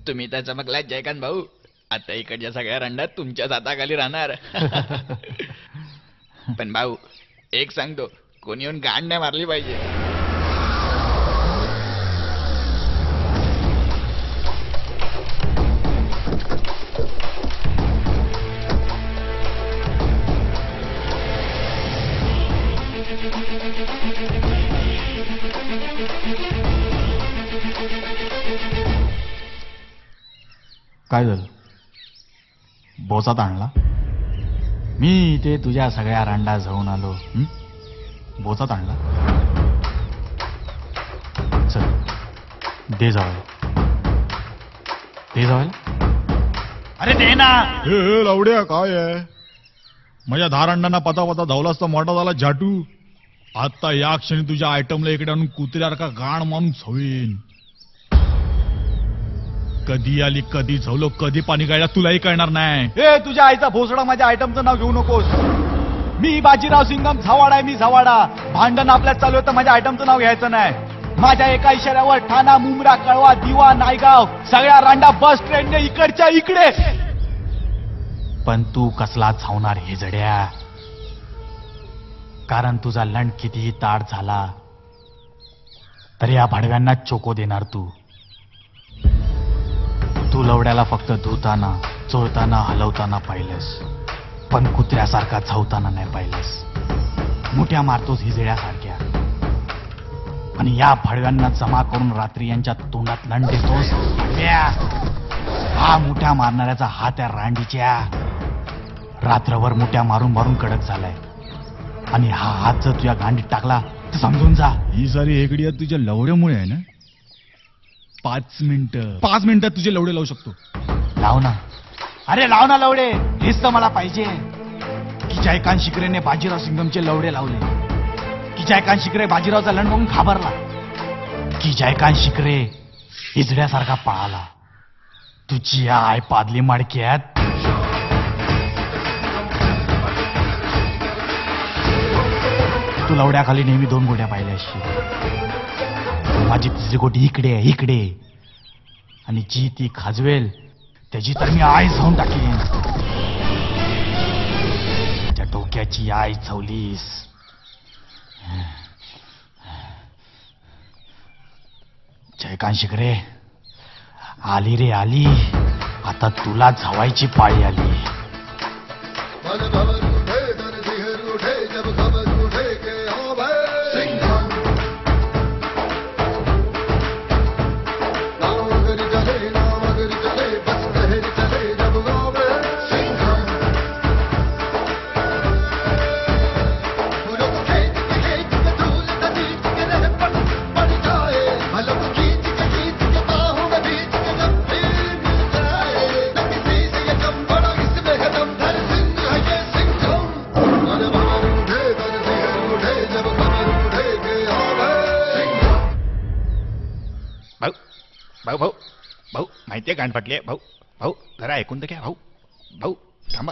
तुम्ही तर चमकलात जयकांत भाऊ. आता इकडच्या सगळ्या रंडात तुमच्याच हाताखाली राहणार. पण भाऊ एक सांगतो, कोणी येऊन गांड नाही मारली पाहिजे. काय झालं? बोचात आणला? मी इथे तुझ्या सगळ्या रांडा जाऊन आलो. बोचात आणला? चल दे जावायला, दे जावायला. अरे दे ना. हे लावड्या काय आहे? माझ्या 10 अंडांना पता पता धावलास तर मोठा झाला झाटू. आता या क्षणी तुझ्या आयटमला इकडे आणून कुत्र्यासारखा गाण मारून छवीन. कधी आली, कधी झवलो, कधी पाणी गायला तुलाही कळणार नाही. ए तुझ्या आईचा भोसडा माझ्या आयटमचं नाव घेऊ नकोस. मी बाजीराव सिंगम, झवाडा आहे मी, झवाडा. भांडण आपल्यात चालू होतं, माझ्या आयटमचं नाव घ्यायचं नाही. माझ्या एका इशाऱ्यावर ठाणा, मुंब्रा, कळवा, दिवा, नायगाव सगळ्या रांडा बस ट्रेनने इकडच्या इकडे. पण तू कसला छावणार हे जड्या? कारण तुझा लंड कितीही ताड झाला तरी या भाडव्यांना चोको देणार तू. तू लवड्याला फक्त धुताना, चोळताना, हलवताना पाहिलंस, पण कुत्र्यासारखा चावताना नाही पाहिलंस. मुठ्या मारतोस हिजड्यासारख्या आणि या भाडव्यांना जमा करून रात्री यांच्या तोंडात लंड देतोस. हा मुठ्या मारणाऱ्याचा हात त्या रांडीच्या रात्रभर मुठ्या मारून मारून कडक झालाय आणि हा हात जर तुझ्या गांडीत टाकला तर समजून जा ही सारी हेगडी तुझ्या लवड्यामुळे आहे ना. 5 मिनिटात तुझे लवडे लावू शकतो. लाव ना. अरे लाव ना लवडे. हेच तर मला पाहिजे की जयकांत शिकरेने बाजीराव सिंगमचे लवडे लावले, की जयकांत शिकरे बाजीरावचा लंड बघून घाबरला, की जयकांत शिकरे हिजड्यासारखा पळाला. तुझी आय पादली माडक्यात. तू लवड्याखाली नेहमी 2 गोट्या पाहिल्या असशील. माझी तिसरी गोटी इकडे आहे, इकडे. आणि जी ती खाजवेल त्याची तर मी आय जाऊन टाकेन. त्या डोक्याची आय चवलीस. जयकांत शिकरे आली रे आली. आता तुला झवायची पाळी आली. भाऊ भाऊ भाऊ भाऊ माहितीये गांड फाटली. भाऊ भाऊ जरा ऐकून तर घ्या. भाऊ भाऊ थांबा.